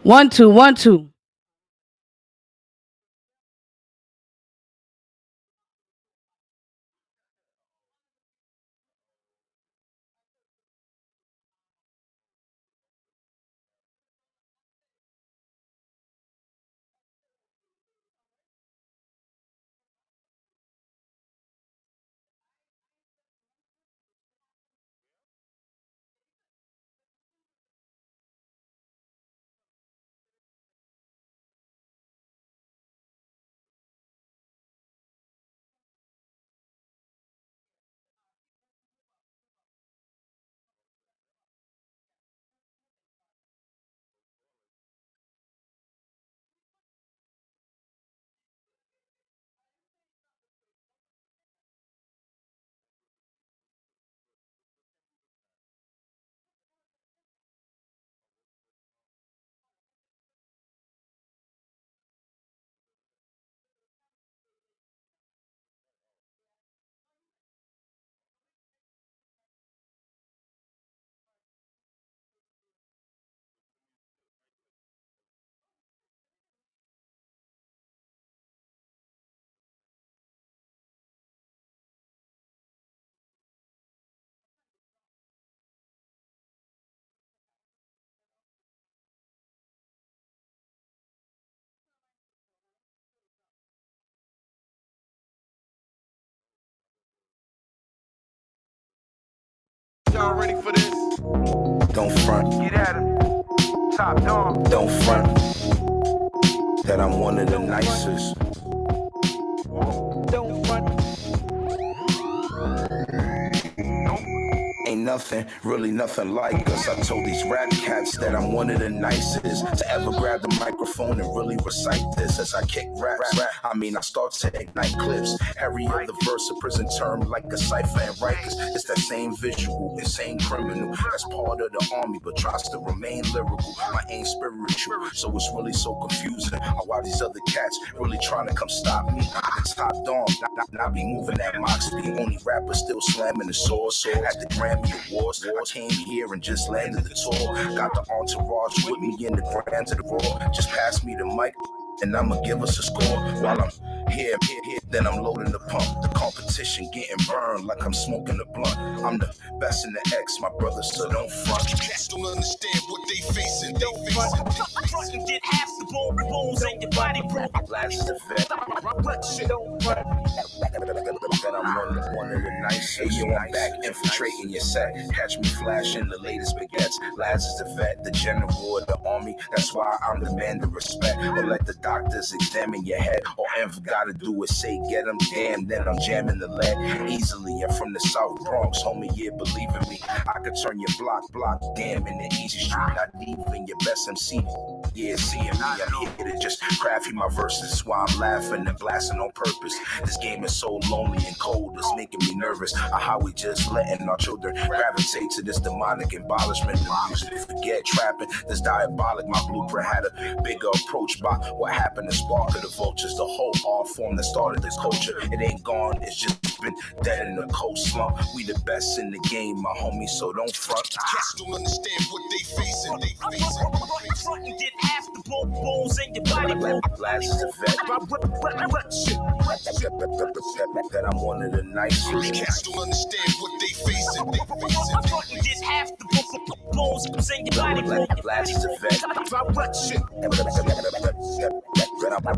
One, two, one, two. Y'all ready for this? Don't front. Get at him. Top dog. Don't front. That I'm one of the nicest. Don't front. Ain't nothing, really nothing like us. I told these rap cats that I'm one of the nicest to ever grab the microphone and really recite this as I kick raps. I mean, I start to ignite clips. Every other verse a prison term like a cipher and write. It's that same visual, insane criminal that's part of the army but tries to remain lyrical. My aim spiritual, so it's really so confusing. Why these other cats really trying to come stop me? The top dog, not be moving at mock speed. Only rapper still slamming the sword at the Grammy Awards. I came here and just landed the tour. Got the entourage with me in the grand to the raw. Just pass me the mic and I'ma give us a score. While I'm here, then I'm loading the pump. The competition getting burned like I'm smoking a blunt. I'm the best in the X, my brother, so don't front. Cats don't understand what they facing. They Front and get half the bones in your body, bro. Last is the vet. Don't front. That I'm one of the nicest. Hey, yo, I'm back infiltrating your set. Catch me flashing the latest baguettes. Lads is the vet, the general of the army. That's why I'm the man to respect. Or let the doctors examine your head. All Env gotta do is say, get them, damn, then I'm jamming the lead. Easily, I'm from the South Bronx, homie, yeah, believe in me. I could turn your block, damn, in the easy street. Not even your best MC. Yeah, seeing me, I'm here to just craft you my verses. That's why I'm laughing and blasting on purpose. This game is so lonely and cold, it's making me nervous. How we just letting our children gravitate to this demonic abolishment. The music, forget trapping, this diabolic. My blueprint had a bigger approach by what happened to Spark of the Vultures. The whole art form that started this culture. It ain't gone, it's just been dead in the cold slump. We the best in the game, my homie, so don't front. Cats don't understand what they facing. They Front and get half the bones in your body, bro. Last is the vet. That I'm one of the nicest. Cats don't understand what they facing. They Front and get half the bones in your body, bro. Last is the vet. That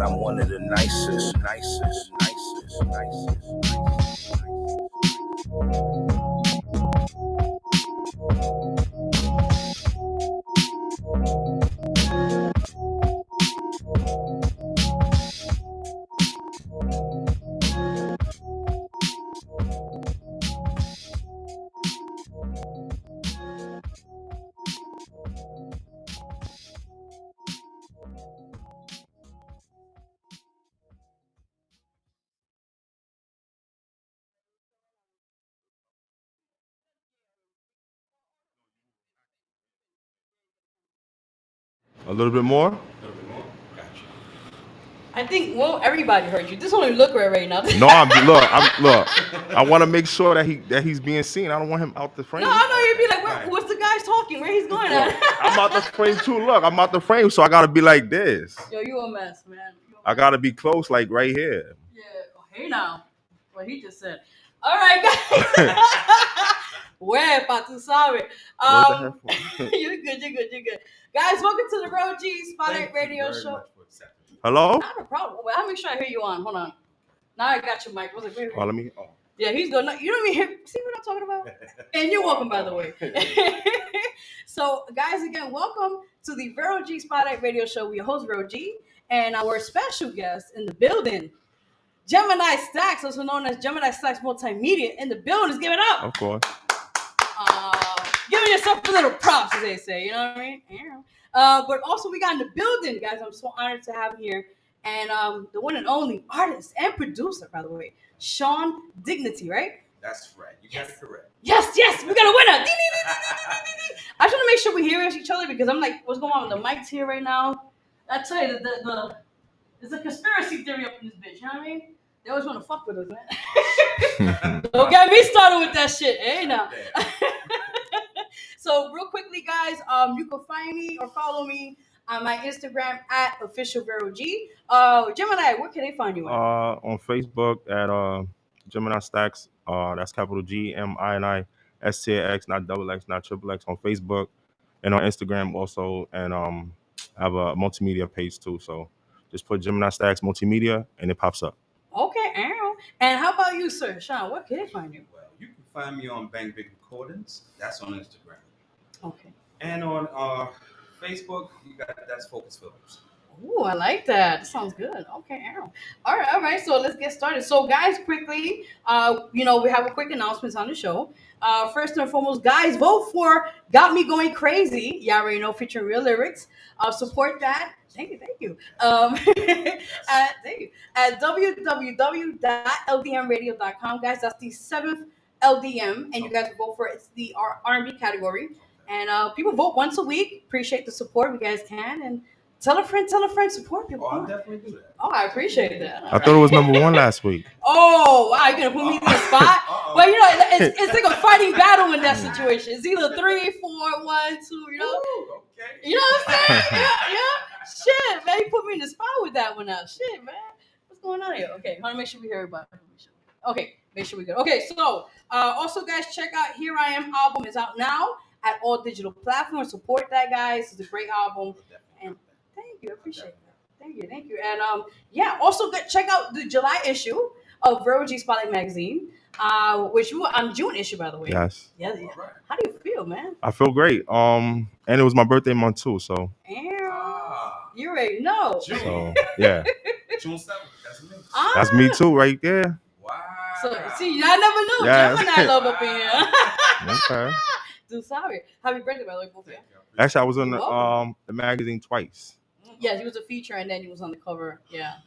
I'm one of the nicest. A little bit more? I think everybody heard you. This only look right now. No, look. I want to make sure that he's being seen. I don't want him out the frame. No, I know you'd be like, what's the guy talking? Where he's going at? I'm out the frame too. Look, I'm out the frame, so I gotta be like this. Yo, you a mess, man. I gotta be close, like right here. Yeah. Oh, hey now, what he just said. All right, guys. Wepa, tú sabes. You're good. Guys, welcome to the Vero G Spotlight Radio Show. Hello? Not a problem. Well, I'll make sure I hear you on. Hold on. Now I got your mic. I was like, wait. Let me. Yeah, he's good. You don't even hear. See what I'm talking about? And you're welcome, by the way. So, guys, again, welcome to the Vero G Spotlight Radio Show. We're your host, Vero G, and our special guest in the building, Gemini Stax, also known as Gemini Stax Multimedia, in the building. Is giving up. Of course. Giving yourself a little props, as they say. You know what I mean? Yeah. But also, we got in the building, guys. I'm so honored to have here. And the one and only artist and producer, by the way, Shawn Dignity, right? That's right. You got it correct. Yes, we got a winner. I just want to make sure we hear each other because I'm like, what's going on with the mics here right now? I tell you, there's a conspiracy theory up in this bitch. You know what I mean? They always want to fuck with us, man. Don't get me started with that shit. Hey, now. So, real quickly, guys, you can find me or follow me on my Instagram at official Vero G. Gemini, where can they find you at? On Facebook at Gemini Stax. That's capital Gmini STX, not double X, not triple X on Facebook, and on Instagram also. And I have a multimedia page too. So just put Gemini Stax Multimedia and it pops up. Okay, Aaron. And how about you, sir? Shawn, where can they find you? Well, you can find me on Bang Big Recordings. That's on Instagram. Okay. And on Facebook, that's Focus Films. Ooh, I like that. That sounds good. Okay, Aaron. All right. So let's get started. So, guys, quickly, we have a quick announcements on the show. First and foremost, guys, vote for "Got Me Going Crazy." Y'all already know, featuring real lyrics. Support that. Thank you. Thank you. At www.ldmradio.com, guys. That's the 7th LDM, and you guys vote for it. It's the R&B category. And people vote once a week. Appreciate the support. You guys can. And tell a friend, support people. I'll definitely do that. Oh, I appreciate that. I thought it was number 1 last week. Oh, wow. You're going to put me in the spot? Well, it's like a fighting battle in that situation. It's either 3, 4, 1, 2, Ooh, okay. You know what I'm saying? Yeah. Shit, man. You put me in the spot with that one now. Shit, man. What's going on here? Okay, I want to make sure we hear everybody. Okay, make sure we good. Okay, so also, guys, check out Here I Am album. Is out now at all digital platforms. Support that, guys. It's a great album. And thank you. I appreciate that. Thank you. And also check out the July issue of Vero G Spotlight magazine, which you were on June issue, by the way. Yes. Yeah. How do you feel, man? I feel great. And it was my birthday month too, so. You already know. June. So yeah. June 7th. That's me. That's me too, right there. Wow. So see, I never knew. Yes. Gemini love up in here. Okay. Dude, sorry. Happy birthday, by the way, both of you. Actually, I was on the magazine twice. Yeah, he was a feature, and then he was on the cover. Yeah.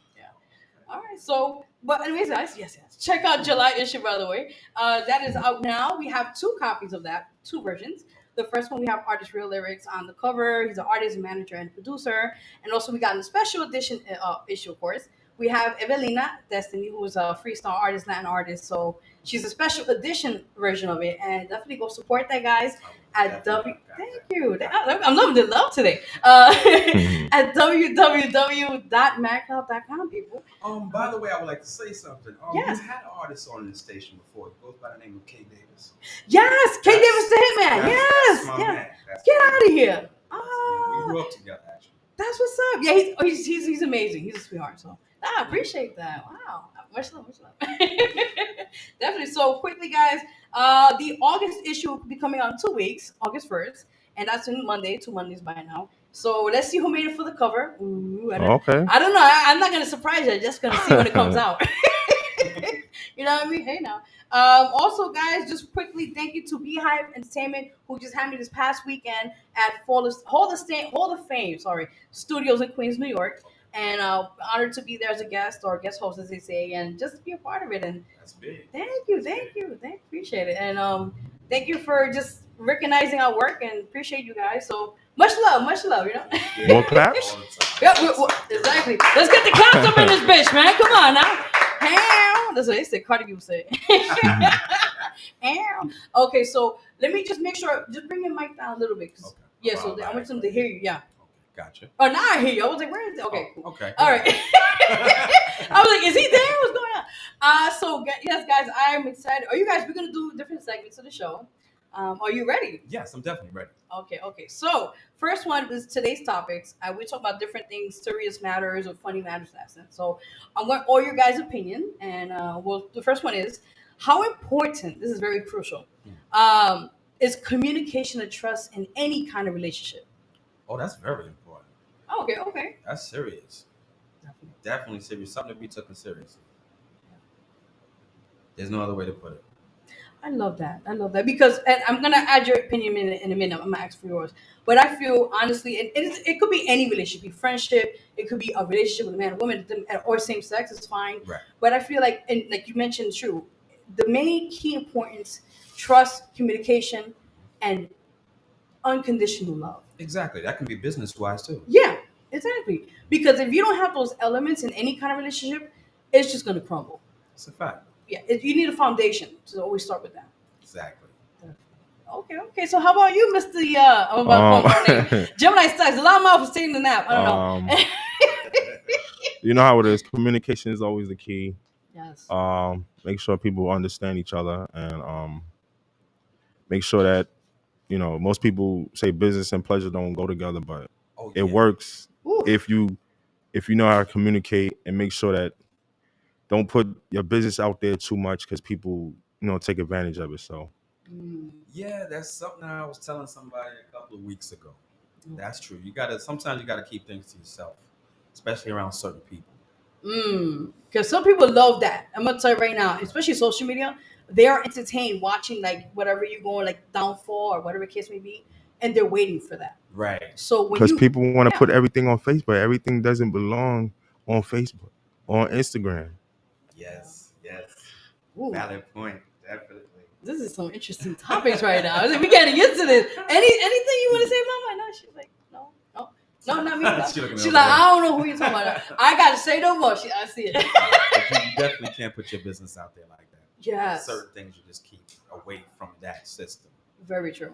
All right. So, but anyways, guys, yes. Check out July issue, by the way. That is out now. We have 2 copies of that, 2 versions. The first one, we have artist real lyrics on the cover. He's an artist, manager, and producer. And also, we got in the special edition issue, of course. We have Evelina Destiny, who is a freestyle artist, Latin artist. So she's a special edition version of it. And definitely go support that, guys. Thank you. I'm loving the love today. At www.maclub.com, people. By the way, I would like to say something. Yes. You had an artist on the station before. It goes by the name of K Davis. Yes, K Davis the Hitman. That's my Yes. man. That's Get my out of here. man. We grew up together, actually. That's what's up. Yeah, he's amazing. He's a sweetheart. So I appreciate that. Wow. Much love. Definitely. So quickly, guys, the August issue will be coming out in 2 weeks, August 1st. And that's on Monday, 2 Mondays by now. So let's see who made it for the cover. Ooh, Okay. I don't know. I'm not going to surprise you. I'm just going to see when it comes out. You know what I mean? Hey, now. Also, guys, just quickly, thank you to Beehive Entertainment, who just had me this past weekend at Hall of Fame Studios in Queens, New York. And honored to be there as a guest or guest host, as they say, and just be a part of it. And that's big. Thank you. Appreciate it. And thank you for just recognizing our work and appreciate you guys. So Much love, you know. More claps? Yeah, exactly. Let's get the claps up in this bitch, man. Come on now. Ham. That's what they say. Cardi B would say. Ham. Okay, so let me just make sure. Just bring your mic down a little bit. Okay. Yeah, so I want them to hear you. Yeah. Gotcha. Oh, now I hear you. I was like, where is it? Okay, cool. Okay. All right. I was like, is he there? What's going on? So yes, guys, I am excited. Are you guys? We're gonna do different segments of the show. Are you ready? Yes, I'm definitely ready. Okay. So first one is today's topics. We talk about different things, serious matters or funny matters. So I want all your guys' opinion. And well, the first one is how important. This is very crucial. Is communication and trust in any kind of relationship? Oh, that's very important. Okay. That's serious. Definitely serious. Something to be taken seriously. There's no other way to put it. I love that because, and I'm gonna add your opinion in a minute. I'm gonna ask for yours, but I feel honestly, it could be any relationship, be friendship, it could be a relationship with a man and woman, or same sex is fine. Right. But I feel like, and like you mentioned, true, the main key importance: trust, communication, and unconditional love. Exactly. That can be business wise too. Yeah, exactly. Because if you don't have those elements in any kind of relationship, it's just gonna crumble. It's a fact. Yeah, you need a foundation to always start with that. Exactly. Okay. So how about you, Mr. I'm about to call my name. Gemini Stax. A lot of mouths taking the nap. I don't know. You know how it is. Communication is always the key. Yes. Make sure people understand each other, and make sure that most people say business and pleasure don't go together, but it works if you know how to communicate and make sure that don't put your business out there too much because people take advantage of it. So yeah, that's something I was telling somebody a couple of weeks ago. That's true. Sometimes you gotta keep things to yourself, especially around certain people. Because some people love that. I'm gonna tell you right now, especially social media, they are entertained watching like whatever you're going like downfall or whatever the case may be, and they're waiting for that. Right. So because people want to put everything on Facebook, everything doesn't belong on Facebook, on Instagram. Yes. Ooh. Valid point. Definitely. This is some interesting topics right now. We getting into this. Anything you want to say, Mama? No, she's like, no, not me. No. She's like, I don't know who you're talking about. I got to say no more. I see it. But you definitely can't put your business out there like that. Yes. Certain things you just keep away from that system. Very true.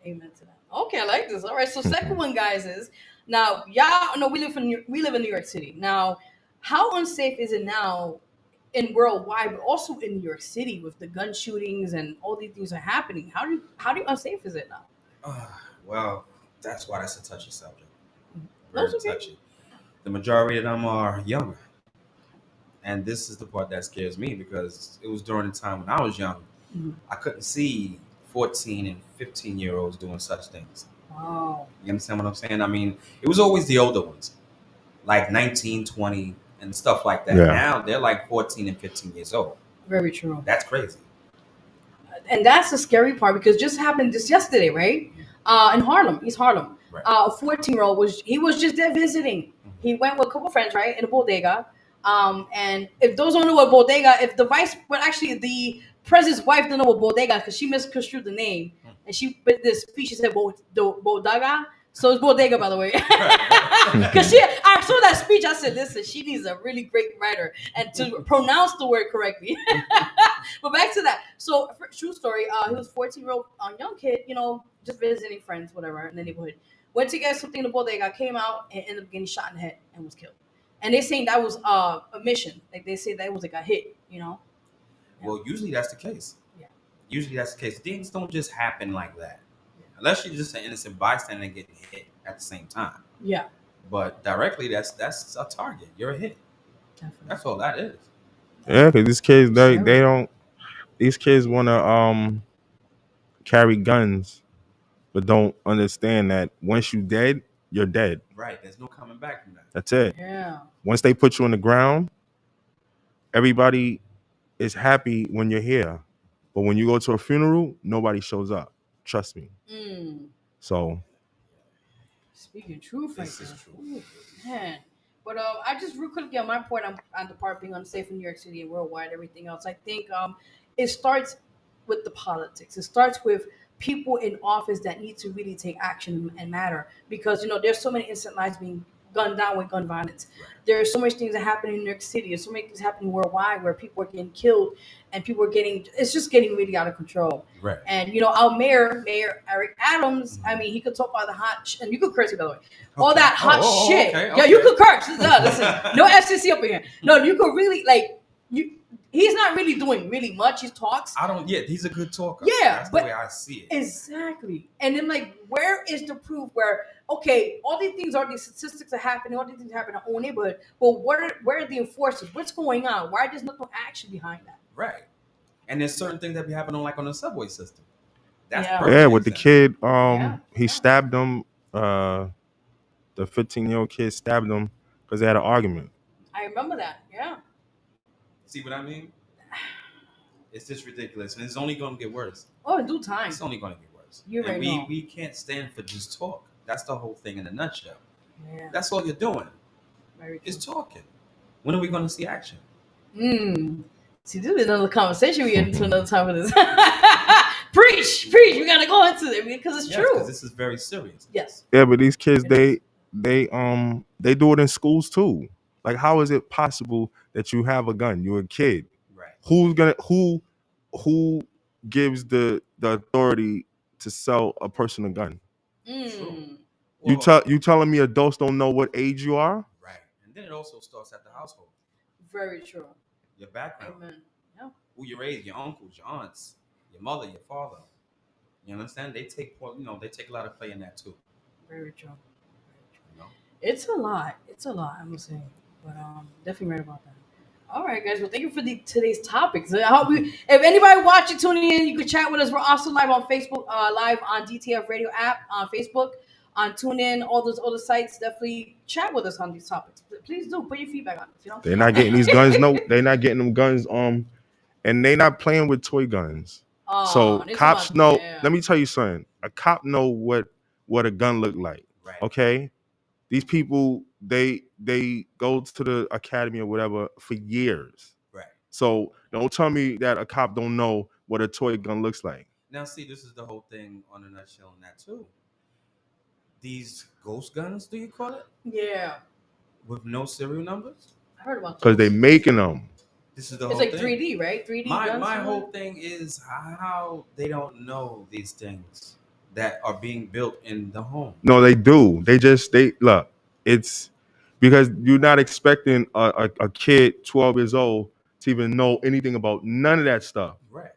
Amen to that. Okay, I like this. All right. So second one, guys, is now y'all know we live in New York City. Now, how unsafe is it now in worldwide, but also in New York City with the gun shootings and all these things are happening? How do you unsafe is it now? Well, that's why that's a touchy subject. Very touchy. The majority of them are young. And this is the part that scares me because it was during the time when I was young. Mm-hmm. I couldn't see 14 and 15-year-olds doing such things. Wow. You understand what I'm saying? I mean, it was always the older ones, like 19, 20, and stuff like that. Yeah. Now they're like 14 and 15 years old. Very true. That's crazy. And that's the scary part because just happened just yesterday, right? In Harlem, East Harlem. Right. A 14-year-old was just there visiting. Mm-hmm. He went with a couple friends, right, in a bodega. And if those don't know what bodega, the president's wife don't know what bodega because she misconstrued the name, and she put this speech. She said bodega, so it's bodega, by the way. Because I saw that speech. I said, listen, she needs a really great writer and to pronounce the word correctly. But back to that. So true story. He was 14-year-old young kid, just visiting friends, whatever, in the neighborhood. Went to get something in the bodega, came out and ended up getting shot in the head and was killed. And they're saying that was a mission. Like they say that was like a hit, Yeah. Well, usually that's the case. Yeah. Usually that's the case. Things don't just happen like that. Yeah. Unless you're just an innocent bystander and getting hit at the same time. Yeah. But directly, that's a target. You're a hit. Definitely. That's all that is. Yeah, because these kids, they don't. These kids want to carry guns, but don't understand that once you're dead, you're dead. Right. There's no coming back from that. That's it. Yeah. Once they put you on the ground, everybody is happy when you're here. But when you go to a funeral, nobody shows up. Trust me. So. Speaking truth, this is true. Ooh, man. But I just real quickly on my point on the part being unsafe in New York City and worldwide, everything else. I think it starts with the politics. It starts with people in office that need to really take action and matter, because there's so many innocent lives being gunned down with gun violence. There are so much things that happen in New York City. There's so many things happening worldwide where people are getting killed and people are it's just getting really out of control. Right. And our mayor Eric Adams, I mean, he could talk about the and you could curse it, by the way. All that hot shit. Okay. Yeah, you could curse. Listen, no FCC up in here. No, you could really he's not really doing really much. He talks. He's a good talker. Yeah, that's the way I see it. Exactly. And then where is the proof where, okay, all these statistics are happening, all these things happen in our own neighborhood, but where are the enforcers? What's going on? Why there's no action behind that? Right. And there's certain things that be happening on the subway system. That's with the kid, he stabbed him. The 15-year-old kid stabbed him because they had an argument. I remember that. Yeah. See what I mean? It's just ridiculous, and it's only going to get worse. Oh, in due time. It's only going to get worse. We can't stand for just talk. That's the whole thing in a nutshell. Yeah. That's all you're doing. Very true. Is talking. When are we going to see action? See, this is another conversation we get into another time with this. Preach. We got to go into it because it's true. Because this is very serious. Yes. Yeah, but these kids, they do it in schools too. Like, how is it possible that you have a gun? You're a kid. Right. Who gives the authority to sell a person a gun? Mm. You telling me adults don't know what age you are? Right. And then it also starts at the household. Very true. Your background. Amen. Yeah. Who you raised, your uncles, your aunts, your mother, your father. You understand? They take a lot of play in that too. Very true. It's a lot. I'm gonna say, but definitely right about that. All right, guys. Well, thank you for today's topics. I hope if anybody watching, tuning in, you can chat with us. We're also live on Facebook, live on DTF Radio app, on Facebook, on TuneIn, all those other sites. Definitely chat with us on these topics. Please do put your feedback on it. They're not getting these guns. No, they're not getting them guns. And they're not playing with toy guns. So cops know. Yeah. Let me tell you something. A cop know what a gun look like. Right. Okay. These people, they go to the academy or whatever for years. Right. So don't tell me that a cop don't know what a toy gun looks like. Now, see, this is the whole thing on the nutshell on that too. These ghost guns, do you call it? Yeah. With no serial numbers? I heard about because they making them. This is the it's whole like thing. 3D, right? 3D. My whole thing is how they don't know these things that are being built in the home. No, they do. They look. It's because you're not expecting a kid 12 years old to even know anything about none of that stuff. Right.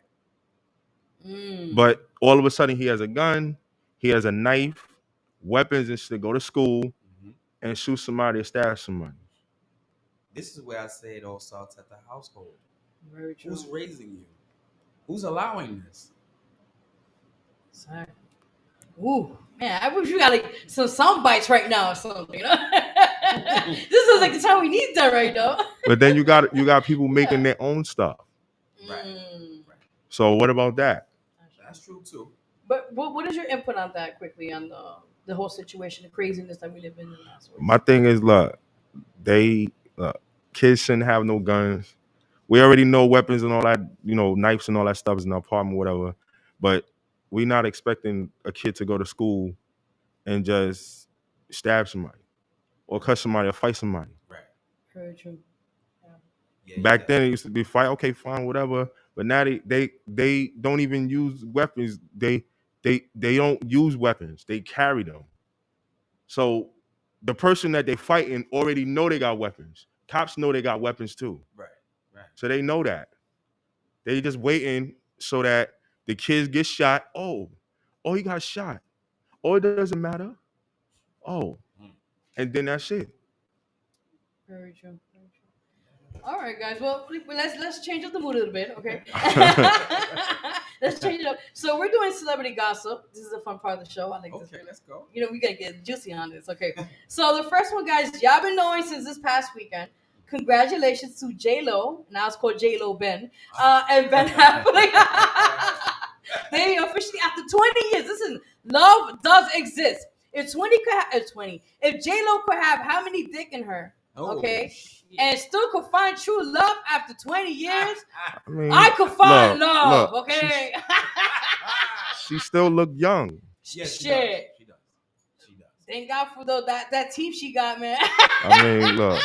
But all of a sudden he has a gun, he has a knife, weapons and shit, go to school and shoot somebody or stab somebody. This is where I say it all starts at the household. Very true. Who's raising you? Who's allowing this? Sorry. Ooh, man, I wish we got like some sound bites right now or something, you know? This is like the time we need that right now. But then you got people making their own stuff. Right. So what about that? That's true too. But what is your input on that quickly, on the whole situation, the craziness that we live in last week? My thing is, look, kids shouldn't have no guns. We already know weapons and all that, knives and all that stuff is in the apartment, whatever. But we're not expecting a kid to go to school and just stab somebody or cut somebody or fight somebody. Right. Very true. Yeah, Back then it used to be fight, okay, fine, whatever. But now they don't even use weapons. They don't use weapons. They carry them. So the person that they fighting already know they got weapons. Cops know they got weapons too. Right. So they know that. They just waiting so that the kids get shot. Oh, he got shot. Oh, it doesn't matter. Oh, and then that's it. Very true. All right, guys. Well, let's change up the mood a little bit, okay? Let's change it up. So we're doing celebrity gossip. This is a fun part of the show. I think. Okay, let's go. We gotta get juicy on this, okay? So the first one, guys, y'all been knowing since this past weekend. Congratulations to J-Lo. Now it's called J-Lo Ben. And Ben Affleck. They officially, after 20 years, listen, love does exist. If J-Lo could have how many dick in her, okay, and still could find true love after 20 years, I could find love, okay? she still look young. Yes, she Shit. does. She does. Thank God for that team she got, man. I mean, look.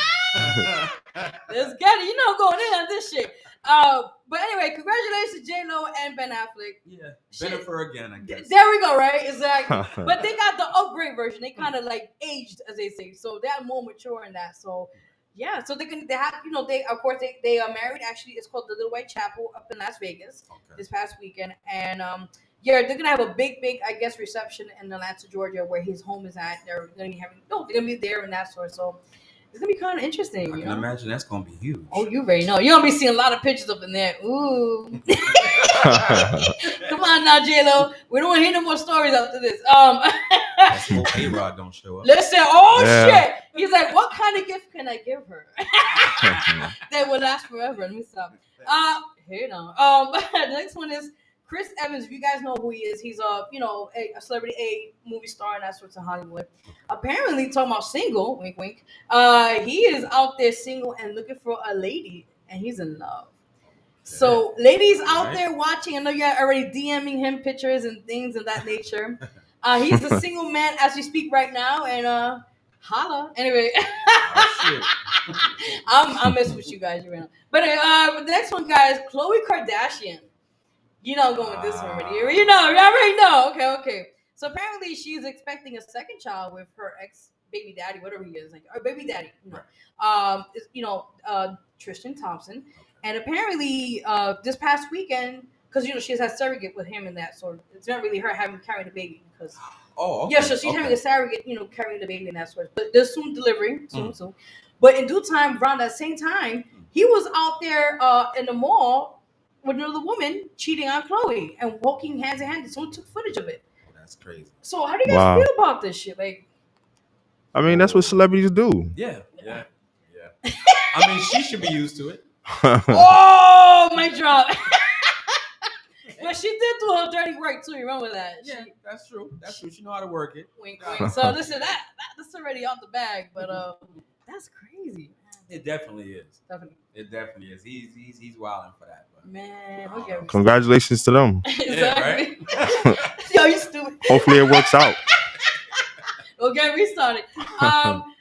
Let's get it. You know, going in on this shit. But anyway, congratulations, J-Lo and Ben Affleck. Yeah, Jennifer again, I guess. There we go, right? Exactly. But they got the upgrade version. They kind of like aged, as they say. So they're more mature in that. So yeah. So they have, you know, they are married. Actually, it's called the Little White Chapel up in Las Vegas this past weekend. And yeah, they're gonna have a big, I guess, reception in Atlanta, Georgia, where his home is at. They're gonna be there and that sort. So it's gonna be kind of interesting. I can imagine that's gonna be huge. Oh, you already know. You're gonna be seeing a lot of pictures up in there. Ooh. Come on now, J-Lo. We don't want to hear no more stories after this. Let's hope A-Rod don't show up. Listen, shit. He's like, what kind of gift can I give her that will last forever? Let me stop. Here now. The next one is Chris Evans. If you guys know who he is, he's a celebrity, a movie star, and that sorts of Hollywood. Apparently, talking about single, wink, wink. He is out there single and looking for a lady, and he's in love. So, ladies out there watching, I know you're already DMing him pictures and things of that nature. He's a single man as we speak right now, and holla. Anyway, I'm messing with you guys right now. But the next one, guys, Khloe Kardashian. You know, I'm going with this one already. You already know. Okay. So apparently, she's expecting a second child with her ex baby daddy, whatever he is, like or baby daddy. Tristan Thompson. And apparently, this past weekend, because she's had surrogate with him and that, so it's not really her carrying the baby because. Oh, okay. Yeah, so she's having a surrogate, carrying the baby and that sort. But there's soon delivery, soon. But in due time, around that same time, he was out there in the mall with another woman cheating on Khloe and walking hands in hand. Someone took footage of it. That's crazy. So how do you guys feel about this shit? Like, I mean, that's what celebrities do. Yeah. I mean, she should be used to it. Oh, my drop. But she did do her dirty work too. You remember that? Yeah, that's true. She know how to work it. Wink, wink. So listen, that's already out the bag. But that's crazy. It definitely is. Definitely. It definitely is. He's wilding for that. But. Man, congratulations to them. Exactly. Yeah, right? Yo, you stupid. Hopefully it works out. We'll get restarted.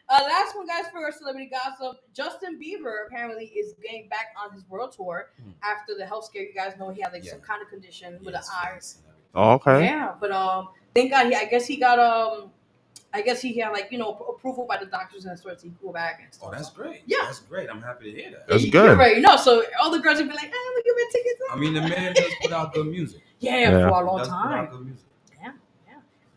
Last one, guys, for celebrity gossip. Justin Bieber apparently is getting back on his world tour after the health scare. You guys know he had some kind of condition with the eyes. Oh, okay. Yeah, but thank God I guess he got had approval by the doctors and sorts. He go back and stuff. Oh, that's great. Yeah, that's great. I'm happy to hear that. That's good. Right. So all the girls would be like, "We give me tickets." I mean, the man does put out good music. Yeah, for a long time. Put out good music.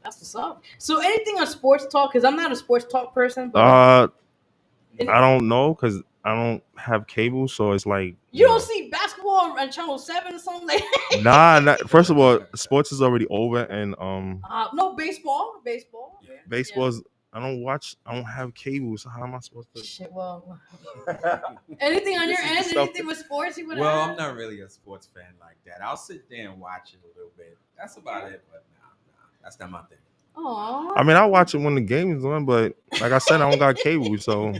That's what's up. So anything on sports talk? Because I'm not a sports talk person. But I don't know because I don't have cable, so it's like you don't see basketball on Channel 7 or something like that. Nah. First of all, sports is already over, and no baseball. Baseball's. I don't have cable, so how am I supposed to? Shit. Well, anything on your end? Anything with sports you would? Well, I'm not really a sports fan like that. I'll sit there and watch it a little bit. That's about it. But nah, that's not my thing. Aww. I mean, I watch it when the game is on, but like I said, I don't got cable, so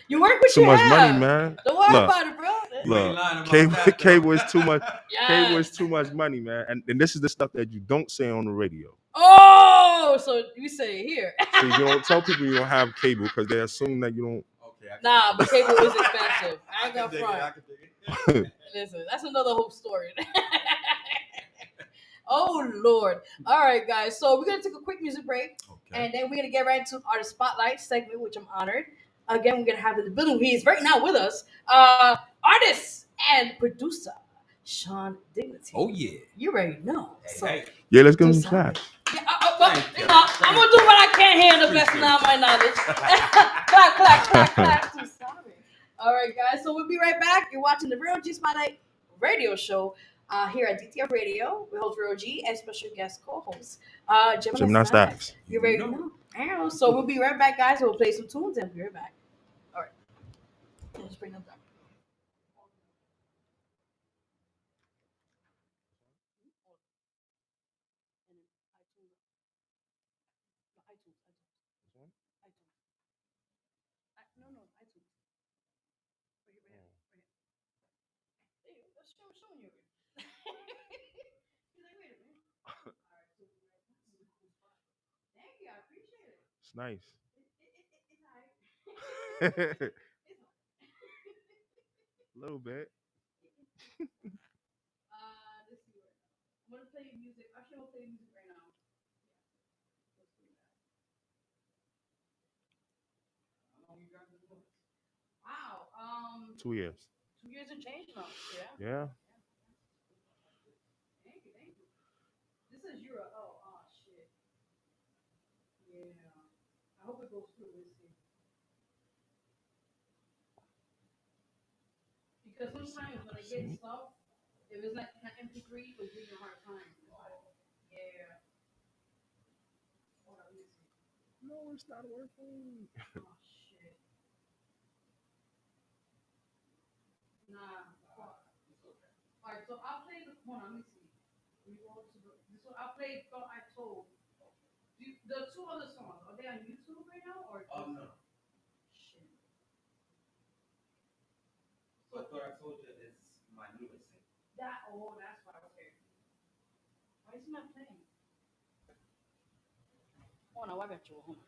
you work with too much money, man. Don't worry about it, bro. Look, cable is too much. Cable is too much money, man. And this is the stuff that you don't say on the radio. Oh, so you say it here. So you don't tell people you don't have cable because they assume that you don't. Okay. Nah, but cable is expensive. I ain't got front. I can dig it. Listen, that's another whole story. Oh, Lord. All right, guys. So we're going to take a quick music break. Okay. And then we're going to get right into our Spotlight segment, which I'm honored. Again, we're going to have in the building. He is right now with us. Artist and producer, Shawn Dignity. Oh, yeah. You already know. Yeah, let's give him some claps. Yeah, I'm going to do what I can here in the best of my knowledge. clap. Too sorry. All right, guys. So we'll be right back. You're watching the Vero G Spotlight radio show. Here at DTF Radio, we host Vero G and special guest co-host Gemini Stax. You ready to know? So we'll be right back, guys. We'll play some tunes and be right back. All right. Let's bring them back. It's nice. It's alright. A little bit. Let's see right now. I'm gonna play music. Actually, I'm gonna play music right now. Let's do that. How long you got this book? Wow. 2 years. 2 years and change now. Yeah. Yeah. Thank you. Thank you. This is your. Oh shit. Yeah. I hope it goes through. Let's see. Because sometimes when I get stuff, if it's like MP3, it'll give you a hard time. Yeah. Hold on, let me see. No, it's not working. Oh shit. Nah. Fuck. Alright, so I'll play the corner. Let me see. We go to this one. I'll play Thought I Told. The two other songs, are they on YouTube right now or? No. Shit. But what I told you is my newest thing. That's why. Okay. Why is it not playing? Oh no, I got you. Hold on.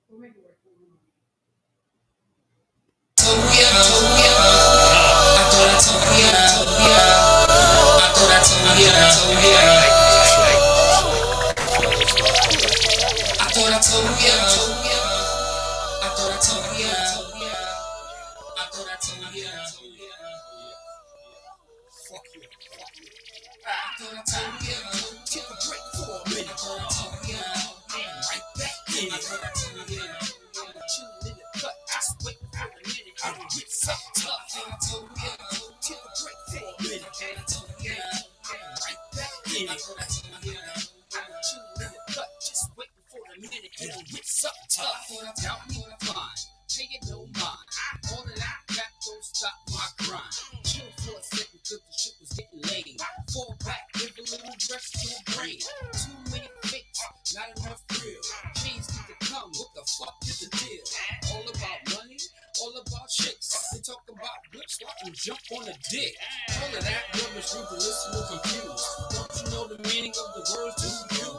We'll make it work. Jump on a dick. All of that rubbish leaves the listener confused. Don't you know the meaning of the words to you?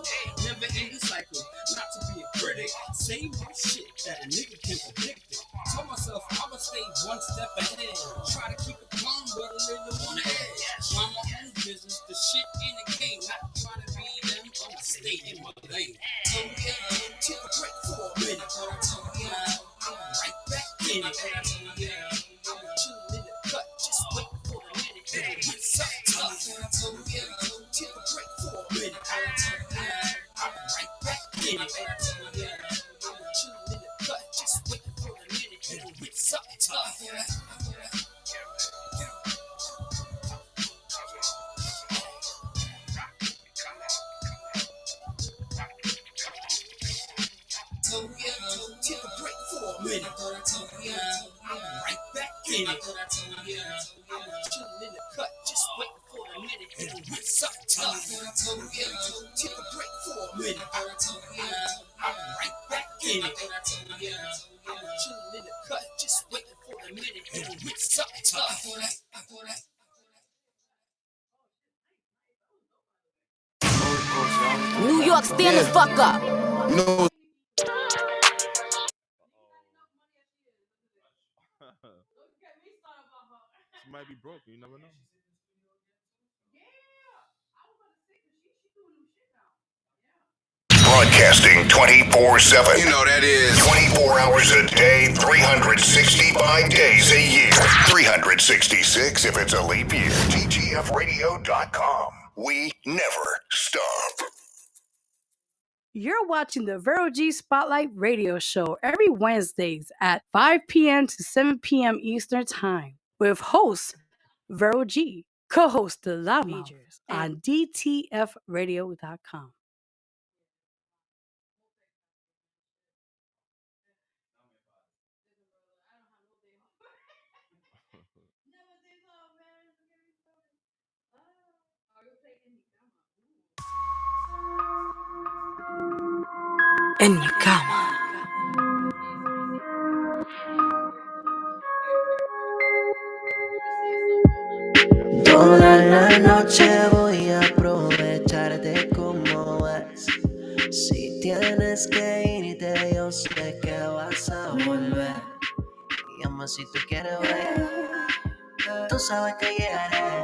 Never ending cycle, not to be a critic. Same old shit that a nigga can predict it. Told myself I'ma stay one step ahead. Try to keep it calm, but a little on the edge. Mind my own business, the shit in the game. Not trying to be them, I'ma stay in my lane. Told ya, take a break for a minute. Told ya, I'm right back in it. Told ya, I'm chilling in the cut, just wait for the minute. It's something tough. I told ya, take a break for a minute. Told ya, I'm right back in it. Told ya, I'm chilling in the cut, just wait for the minute. It's something tough. Told ya, take a break for a minute. Told ya, I'm right back in it. Told ya, I'm chilling in the cut, just waiting for the minute. It's something tough. Told ya, take a break for a minute. Told ya, I'm right back in it. Told ya, I'm chilling in the cut, just waiting for the minute. It's something tough. New York, stand the fuck up. No. She might be broke. You never know. Broadcasting 24/7. You know that is 24 hours a day, 365 days a year. 366 if it's a leap year. DTF Radio.com. We never stop. You're watching the Vero G Spotlight Radio Show every Wednesdays at 5 p.m. to 7 p.m. Eastern Time with host Vero G, co-host The Loud Majors on DTF Radio.com. En mi cama. Toda la noche voy a tienes que irte, yo sé que vas a volver. Llama si tú quieres ver. Tú sabes que llegaré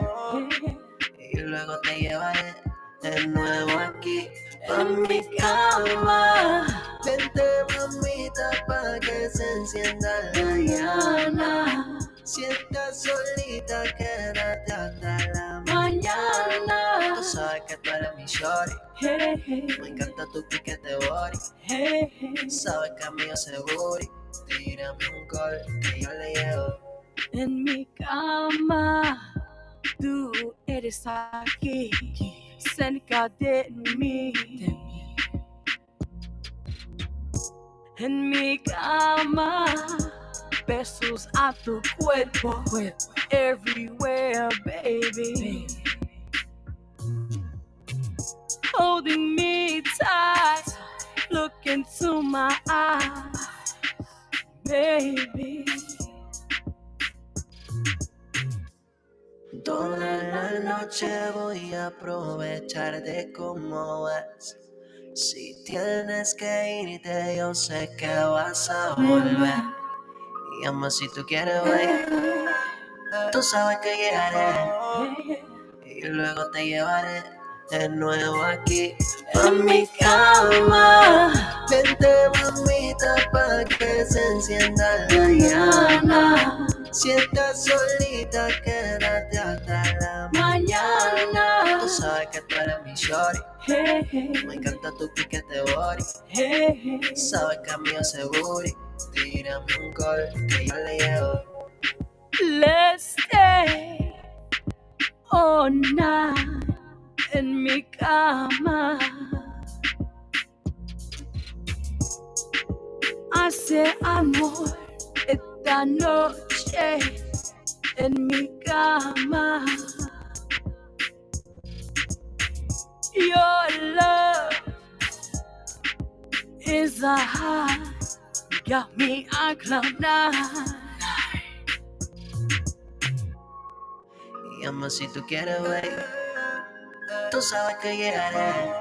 y luego te llevaré de nuevo aquí a mi cama. Vente, mamita, pa' que se encienda la llama. Si estás solita, quédate hasta la mañana. Tú sabes que tú eres mi shorty. Me encanta tu piquete body. Sabes que a mí yo sé booty. Tírame un call que yo le llevo. En mi cama, tú eres aquí, cerca de mí. En mi cama, besos a tu cuerpo, everywhere, baby. Holding me tight, look into my eyes, baby. Toda la noche voy a aprovechar de cómo es. Si tienes que irte, yo sé que vas a volver. Llama si tú quieres ver. Tú sabes que llegaré y luego te llevaré de nuevo aquí a mi cama. Vente, mamita, pa' que se encienda la llama. Si estás solita, quédate hasta la mañana. Tú sabes que tú eres mi shorty. Me encanta tu piquete body. Sabes que a mí yo sé booty. Tírame un call que yo le llevo. Let's stay all night en mi cama. Hace amor esta noche en mi cama. Your love is a high, got me on cloud nine. Llama si tú quieres ver. Tú sabes que llegaré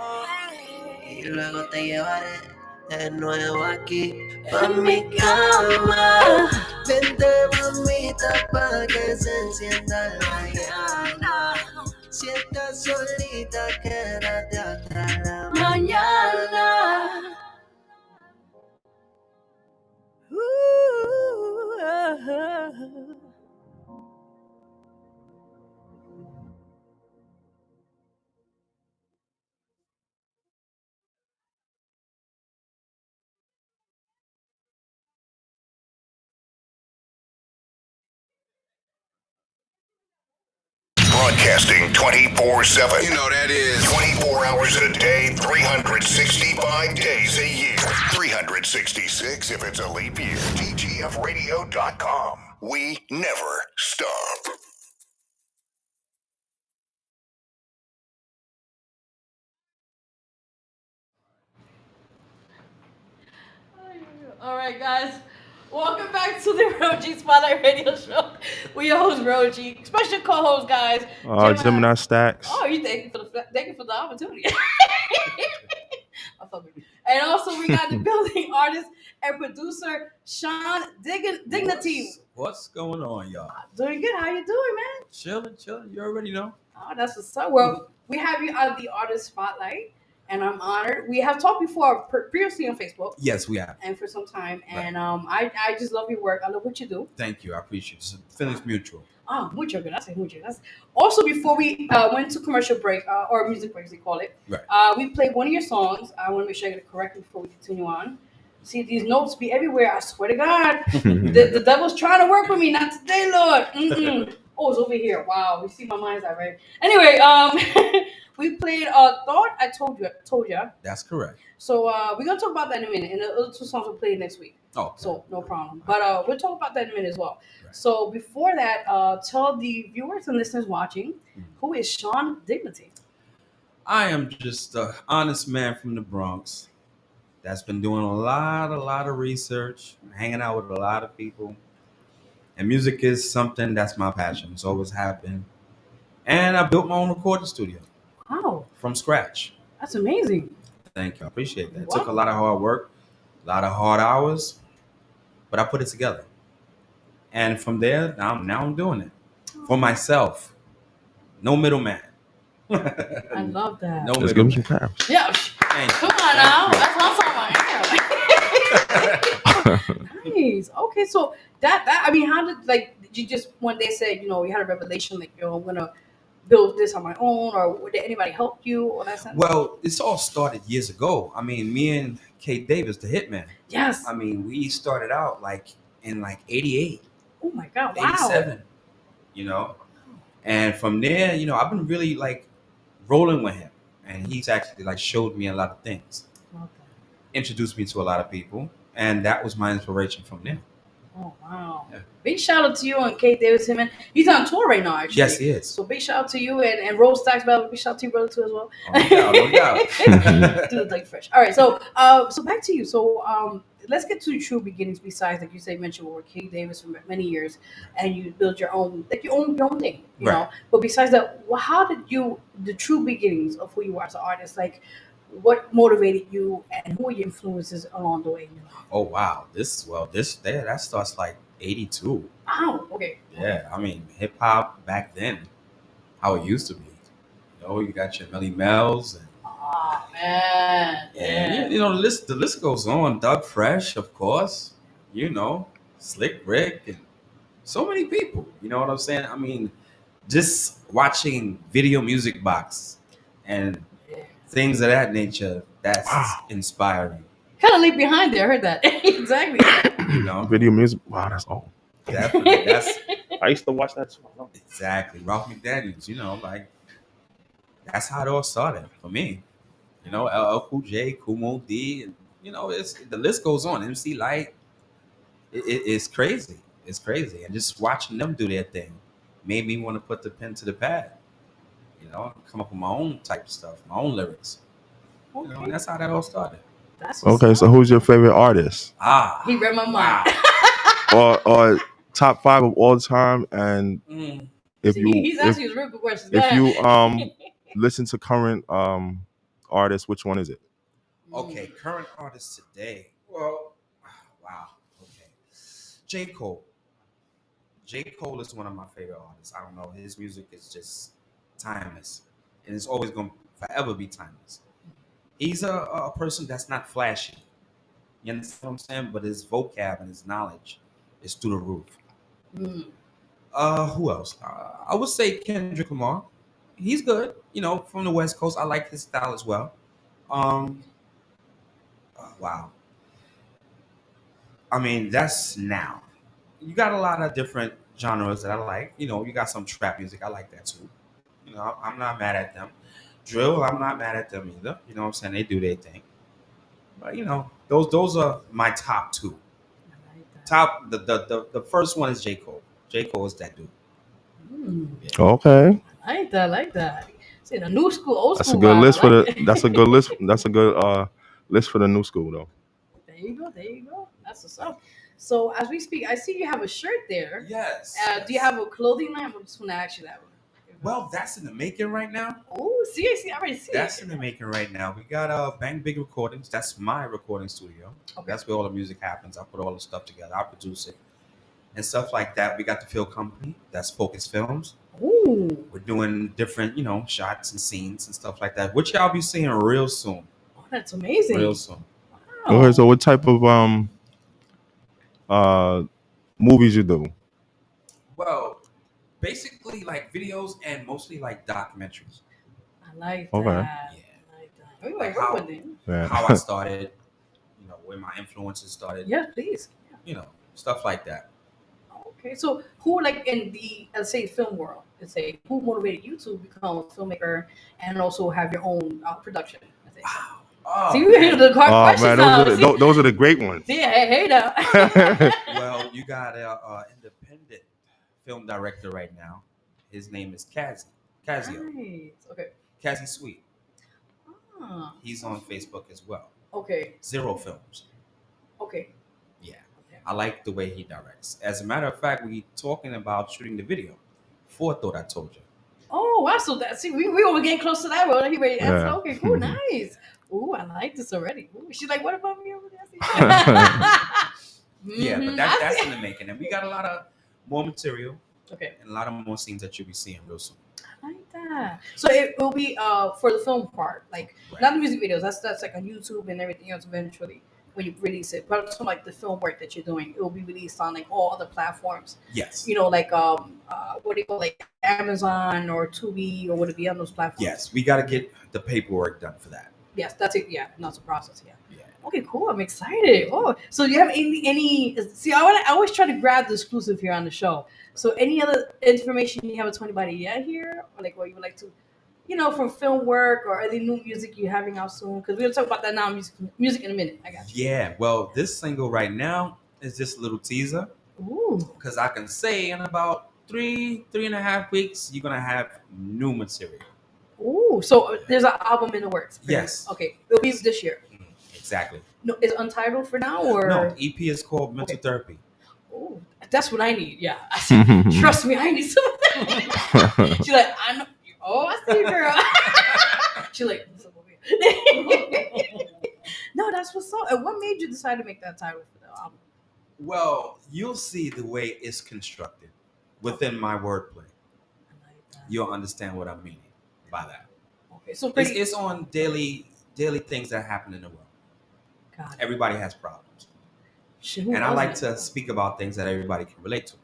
y luego te llevaré de nuevo aquí a mi cama. Vente, mamita, pa' que se encienda la llama. Si estás solita, quédate hasta la mañana. Broadcasting 24/7. You know that is 24 hours a day, 365 days a year. 366 if it's a leap year. DTF Radio.com. We never stop. All right, guys. Welcome back to the Vero G Spotlight Radio Show. We your host, Vero G. Special co-host, guys. Gemini Stax. Oh, thank you for the opportunity. And also, we got the building artist and producer, Shawn Dignity. What's going on, y'all? Doing good. How you doing, man? Chilling. You already know. Oh, that's what's up. Well, we have you on the artist spotlight, and I'm honored. We have talked before, previously on Facebook. Yes, we have. And for some time. Right. And I just love your work. I love what you do. Thank you. I appreciate it. Feelings mutual. Oh, mucho gracias, mucho gracias. Also, before we went to commercial break, or music break, as they call it, right. We played one of your songs. I want to make sure I get it correct before we continue on. See, these notes be everywhere. I swear to God. the devil's trying to work with me. Not today, Lord. Oh, it's over here. Wow. You see my mind's eye, right? Anyway, we played Thought I Told You. That's correct. So we're going to talk about that in a minute. And the other two songs we'll play next week. Oh. Okay. So no problem. But we'll talk about that in a minute as well. Right. So before that, tell the viewers and listeners watching, who is Shawn Dignity? I am just an honest man from the Bronx that's been doing a lot of research, hanging out with a lot of people. And music is something that's my passion. It's always happened. And I built my own recording studio. Wow. From scratch. That's amazing. Thank you. I appreciate that. It took a lot of hard work, a lot of hard hours, but I put it together. And from there, now I'm doing it for myself. No middleman. I love that. No Let's give middleman. him some claps. Yeah. Come on now. That's what I'm talking about. Nice. Okay, so that I mean, how did did you just one day say, you had a revelation like, I'm gonna build this on my own, or did anybody help you or that sense? Well, this all started years ago. I mean, me and Kate Davis, the hitman. Yes. I mean, we started out in 88. Oh my God! Wow. 87. And from there, I've been really rolling with him, and he's actually showed me a lot of things, introduced me to a lot of people, and that was my inspiration from there. Oh wow! Yeah. Big shout out to you and Kate Davis, him, and he's on tour right now. Actually, Yes, he is. So big shout out to you and Rose Stax, brother. Big shout out to you, brother, too, as well. No doubt. Dude, fresh. All right, so so back to you. So let's get to the true beginnings. Besides, like you say, mentioned with Kate Davis for many years, and you built your own your own thing, you know. But besides that, how did the true beginnings of who you are as an artist, what motivated you, and who were your influences along the way? Oh wow, that starts 82. Wow, okay. Yeah, I mean hip hop back then, how it used to be. You got your Melly Mel's and oh man, yeah. The list goes on. Doug Fresh, of course. Slick Rick and so many people. You know what I'm saying? I mean, just watching Video Music Box and things of that nature, that's inspiring. Kind of leave behind there. I heard that. Exactly. Video music. Wow, that's old. Definitely. I used to watch that too. Exactly. Ralph McDaniels, that's how it all started for me. LL Cool J, Kumo D, and it's the list goes on. MC Light. It's crazy. It's crazy. And just watching them do their thing made me want to put the pen to the pad. Come up with my own type of stuff, my own lyrics. Okay. And that's how that all started. Okay, so who's your favorite artist? He read my mind. or top 5 of all time, and he's asking you real good questions. If you listen to current artists, which one is it? Okay, current artists today. Well, wow. Okay, J. Cole. J. Cole is one of my favorite artists. I don't know, his music is just timeless, and it's always going to forever be timeless. He's a person that's not flashy. You understand what I'm saying? But his vocab and his knowledge is through the roof. Who else? I would say Kendrick Lamar. He's good. From the West Coast. I like his style as well. Wow. I mean, that's now. You got a lot of different genres that I like. You got some trap music. I like that too. I'm not mad at them. Drill, I'm not mad at them either. You know what I'm saying? They do their thing. But those are my top 2. Top the first one is J. Cole. J. Cole is that dude. Yeah. Okay. I like that. See, the new school, old that's school. That's a good list for the. That's a good list. That's a good list for the new school though. There you go. That's what's up. So as we speak, I see you have a shirt there. Yes. Do you have a clothing line? I'm just going to ask you that one. Well, that's in the making right now. Oh, see, I already see. That's in the making right now. We got Bang Big Recordings. That's my recording studio. Okay. That's where all the music happens. I put all the stuff together. I produce it and stuff like that. We got the Film Company. That's Focus Films. Ooh. We're doing different, shots and scenes and stuff like that, which y'all be seeing real soon. Oh, that's amazing. Real soon. Wow. Okay, so what type of movies you do? Well, basically videos and mostly documentaries. I like that. Okay. Yeah. I like that. How I started, where my influences started. Yeah, please. Yeah. Stuff like that. Okay, so who in the let's say film world, who motivated you to become a filmmaker and also have your own production? Wow. Oh, see, you hear the hard questions now. Those are the great ones. Yeah, hey now. Well, you got an independent film director right now. His name is Casio. Nice. Okay. Cassie Sweet. He's on Facebook as well. Okay. Zero Films. Okay. Yeah. I like the way he directs. As a matter of fact, we talking about shooting the video for Thought I Told You. Oh, wow. So we were getting close to that. Well, he ready. Okay, cool. Nice. Ooh, I like this already. Ooh, she's like, what about me over there? Yeah, but that's in the making, and we got a lot of more material. Okay. And a lot of more scenes that you'll be seeing real soon. I like that. So it will be for the film part, like not the music videos. That's like on YouTube and everything else eventually when you release it. But also like the film work that you're doing, it will be released on like all other platforms. Yes. You know, like what do you call like Amazon or Tubi or would it be on those platforms? Yes, we got to get the paperwork done for that. Yes, that's it. Yeah, that's the process. Yeah. Okay, cool. I'm excited. Oh, so do you have any? See, I always try to grab the exclusive here on the show. So, any other information you haven't told anybody yet here, or like what you would like to, from film work or any new music you're having out soon? Because we're gonna talk about that now, music in a minute. I got you. Yeah. Well, this single right now is just a little teaser. Ooh. Because I can say in about 3.5 weeks, you're gonna have new material. Ooh. So there's an album in the works. Yes. Okay. It'll be this year. Exactly. No, is it Untitled for now or no? EP is called Mental Therapy. Oh, that's what I need. Yeah, I see. Trust me, I need something. She's like, I know. Oh, I see you, girl. She's like, no, that's what's up. And what made you decide to make that title for the album? Well, you'll see the way it's constructed within my wordplay. You'll understand what I'm meaning by that. Okay, so it's on daily things that happen in the world. God. Everybody has problems. And I like to speak about things that everybody can relate to.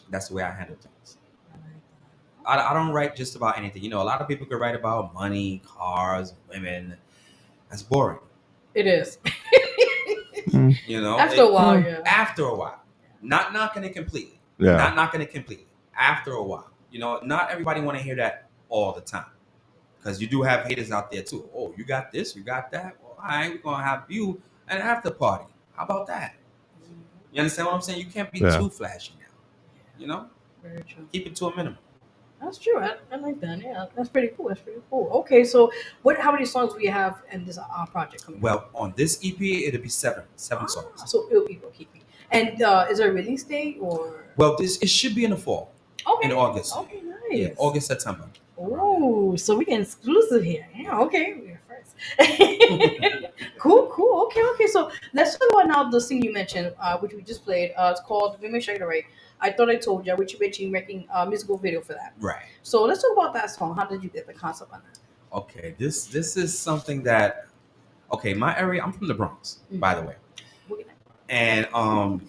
That's the way I handle things. I don't write just about anything. A lot of people could write about money, cars, women. That's boring. It is. After a while, yeah. After a while. Not knocking it completely. Yeah. Not knocking it completely. After a while. Not everybody want to hear that all the time. Because you do have haters out there too. Oh, you got this, you got that. Well, all right, we're going to have you an after party. How about that? You understand what I'm saying? You can't be too flashy now. Very true. Keep it to a minimum. That's true. I like that. Yeah, that's pretty cool. Okay, so how many songs do you have in this project coming? Well, on this EP, it'll be seven songs. So it'll be okay. And is there a release date or? Well, it should be in the fall. Okay. In August. Okay, nice. Yeah, August, September. Oh, so we get exclusive here. Yeah, okay. We're first. Cool. Okay. So let's talk about now the thing you mentioned, which we just played. It's called, let me make sure I get it right. I Thought I Told You, which you mentioned making a musical video for that. Right. So let's talk about that song. How did you get the concept on that? Okay, this is something that, my area, I'm from the Bronx, by the way. And, I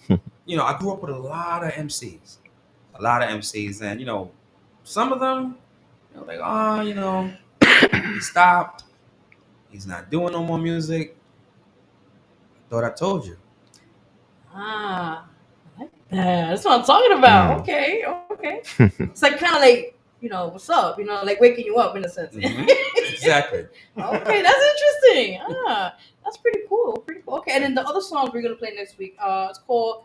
grew up with a lot of MCs. And, some of them, he stopped. He's not doing no more music. I thought I told you. That's what I'm talking about. Okay. It's like kind of like, what's up? Like waking you up in a sense. Exactly. Okay, that's interesting. That's pretty cool. Okay, and then the other songs we're gonna play next week. It's called.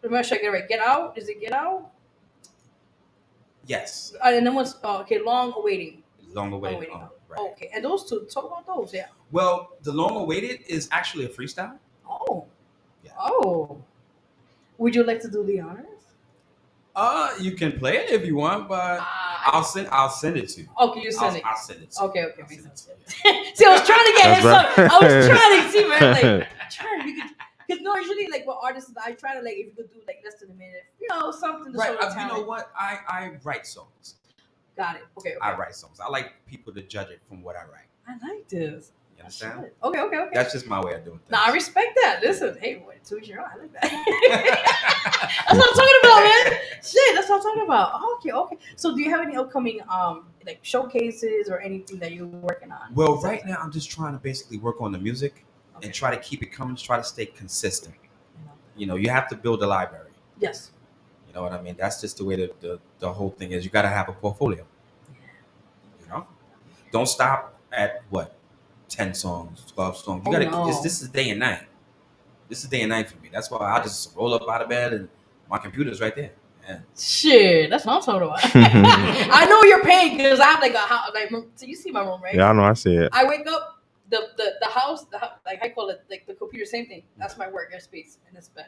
Remember, should I get it right? Get Out. Is it Get Out? Yes. And then what's Long Awaiting. Long Awaited. Right. Okay, and those two. Talk about those. Yeah. Well, the Long Awaited is actually a freestyle. Oh. Yeah. Oh. Would you like to do the honors? You can play it if you want, but I'll send it to you. Okay, you send it. I'll send it to you. Okay, makes sense. See, I was trying to get him some. I was trying to see, man, like because usually like with artists, I try to like if you could do like less than a minute, something to show the talent. You know what? I write songs. Got it. Okay. I write songs. I like people to judge it from what I write. I like this. You understand? Okay. That's just my way of doing things. No, I respect that. Listen, hey, boy, to each your own. I like that. That's what I'm talking about, man. Shit, that's what I'm talking about. Okay. So, do you have any upcoming like showcases or anything that you're working on? Well, right now I'm just trying to basically work on the music and try to keep it coming. Try to stay consistent. You have to build a library. Yes. You know what I mean? That's just the way the whole thing is. You got to have a portfolio. Don't stop at 10 songs, 12 songs. You gotta. This is day and night. This is day and night for me. That's why I just roll up out of bed and my computer's right there. Yeah. Shit, that's what I'm talking about. I know you're paying because I have like a house. Like, so you see my room, right? Yeah, I know. I see it. I wake up. The house, like I call it, like the computer, same thing. That's my work space, and it's bed.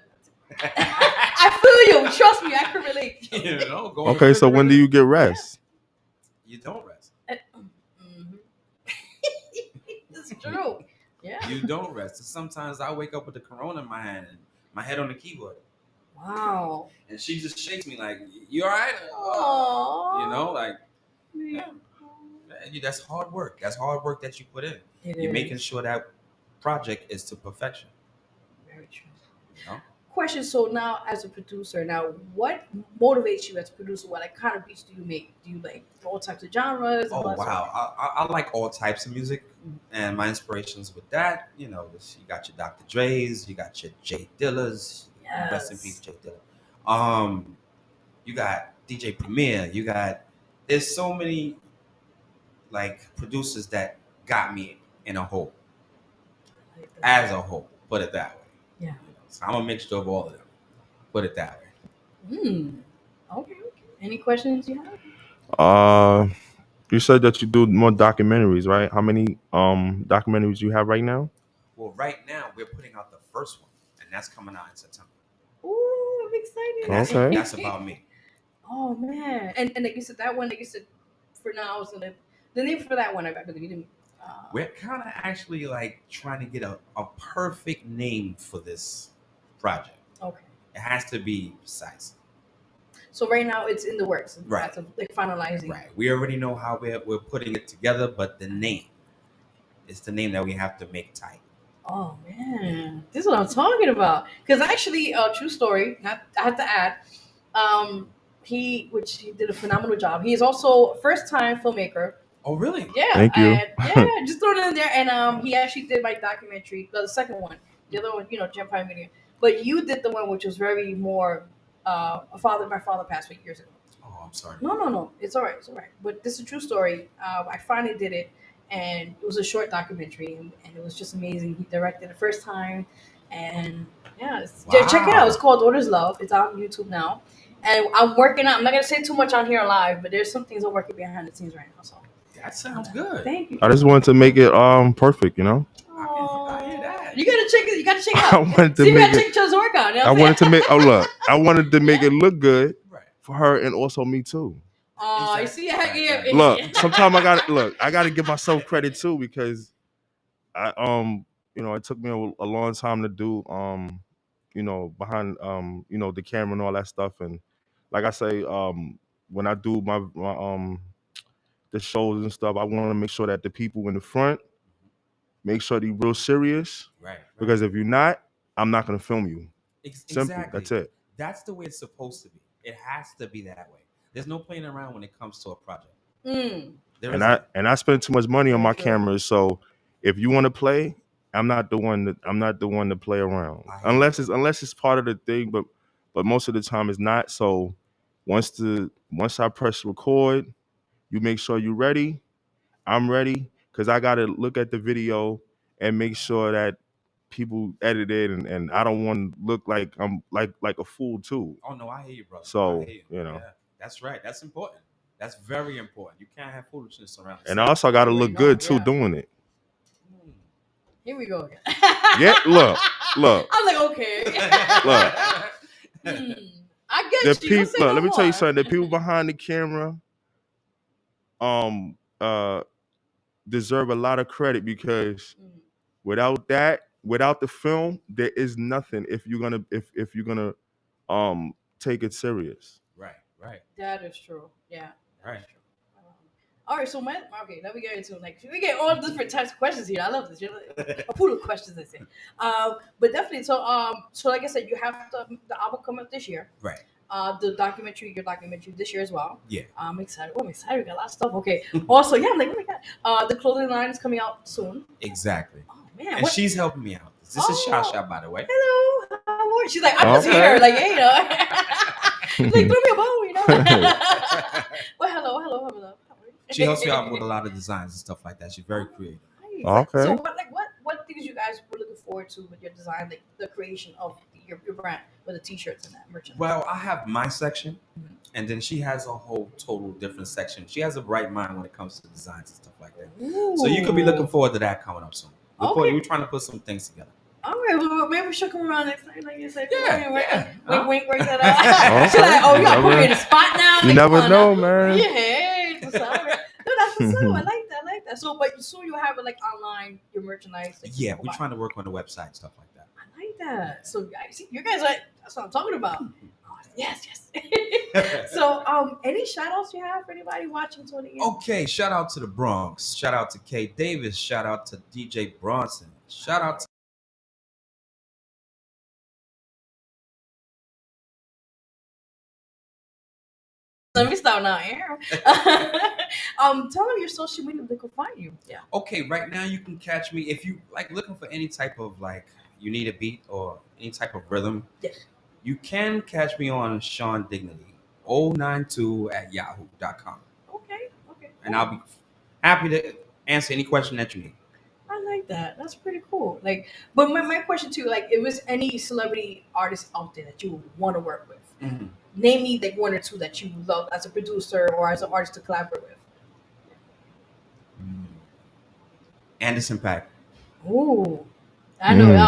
I feel you. Trust me, I can relate. Okay, so when do you get rest? You don't rest. true. Yeah. You don't rest. Sometimes I wake up with the Corona in my hand and my head on the keyboard. Wow. And she just shakes me like, "You all right?" Aww. You know, like, Yeah. that's hard work. That's hard work that you put in. It You're is. making sure that project is to perfection. Very true. You know? Question. So now, as a producer, what motivates you as a producer? What kind of beats do you make? Do you like all types of genres? Oh wow, I like all types of music, and my inspirations with that, you got your Dr. Dre's, you got your Jay Dillas, rest in peace, Jay Dilla. You got DJ Premier, there's so many like producers that got me in a whole, as a whole, put it that way. Yeah. So I'm a mixture of all of them. Put it that way. Okay. Any questions you have? You said that you do more documentaries, right? How many documentaries you have right now? Well, right now we're putting out the first one, and that's coming out in September. Ooh, I'm excited. And that's about me. Oh man, and like you said, that one, like you said, for now, so the name for that one, I believe you didn't. We're kind of actually like trying to get a perfect name for this project. Okay. It has to be precise. So right now it's in the works. Right. Like finalizing. Right. We already know how we're putting it together, but the name is the name that we have to make tight. Oh man, this is what I'm talking about. Because actually, true story. I have to add, he did a phenomenal job. He is also a first-time filmmaker. Oh really? Yeah. Thank you. And, just throwing it in there. And he actually did my documentary, the second one. The other one, Gemini Media. But you did the one which was very more. My father passed away years ago. Oh, I'm sorry. No. It's all right. But this is a true story. I finally did it, and it was a short documentary, and it was just amazing. He directed the first time, and check it out. It's called Daughter's Love. It's on YouTube now, and I'm working on. I'm not gonna say too much on here live, but there's some things I'm working behind the scenes right now. So that sounds good. Thank you. I just wanted to make it perfect, I hear that. You gotta check it. You gotta check it out. I wanted to See, you make gotta check Joe's work out. I wanted to make. Oh look, I wanted to make it look good for her and also me too. Oh, you see, yeah. Look, sometimes I gotta give myself credit too, because it took me a long time to do behind the camera and all that stuff. And like I say, when I do my the shows and stuff, I want to make sure that the people in the front make sure they're real serious. Right. Because if you're not, I'm not gonna film you. Simple. Exactly. That's it. That's the way it's supposed to be. It has to be that way. There's no playing around when it comes to a project. I spend too much money on my cameras, so if you want to play, I'm not the one to play around. Unless it's part of the thing, but most of the time it's not. So once I press record, you make sure you're ready. I'm ready, because I gotta look at the video and make sure that people edit it, and I don't want to look like I'm like a fool too. Oh no, I hear you, brother. So Yeah, that's right. That's important. That's very important. You can't have foolishness around. And I also gotta look good too doing it. Here we go again. Yeah, look. I'm like, okay. Look. I get you. Look, let me tell you something. The people behind the camera deserve a lot of credit, because without the film, there is nothing if you're gonna take it serious. Right. That is true. Yeah. Right. All right, so let me get into we get all different types of questions here. I love this. A pool of questions, I say. But definitely, so like I said, you have the album coming up this year. Right. Your documentary this year as well. Yeah. I'm excited. Oh, I'm excited. We got a lot of stuff. Okay. Also, yeah, I'm like, oh my God. The clothing line is coming out soon. Exactly. Oh man. And she's helping me out. This is Shasha, by the way. Hello. How are you? She's like, I'm just here. Like, hey, She's like, throw me a bone, Well, hello. She helps me out with a lot of designs and stuff like that. She's very creative. Nice. Okay. So what things you guys were looking forward to with your design, like the creation of your brand with the t-shirts and that merchandise? Well, I have my section, and then she has a whole total different section. She has a bright mind when it comes to designs and stuff like that. Ooh. So you could be looking forward to that coming up soon. We're trying to put some things together. All right, well, maybe we should come around next time, like you said. Yeah. Wink, right that out. She's like, oh, you gotta put me in the spot now. You never know, man. Yeah, sorry. No, that's what's up. I like that. that. So, but soon you'll have it like online, your merchandise. Like, Yeah, we're trying to work on the website, stuff like that. I like that. So, I see you guys are. That's what I'm talking about. Oh, yes, yes. So, any shout outs you have for anybody watching, tuning in? Okay, shout out to the Bronx. Shout out to Kay Davis. Shout out to DJ Bronson. Shout out to Let me stop now, Aaron. Tell them your social media they can find you. Yeah. Okay, right now you can catch me if you like looking for any type of like you need a beat or any type of rhythm. Yes. You can catch me on Shawn Dignity 092 at yahoo.com. Okay. And I'll be happy to answer any question that you need. I like that. That's pretty cool. Like, but my question too, like, if there's any celebrity artists out there that you want to work with, name me like one or two that you love as a producer or as an artist to collaborate with. Anderson .Paak. Ooh, I know.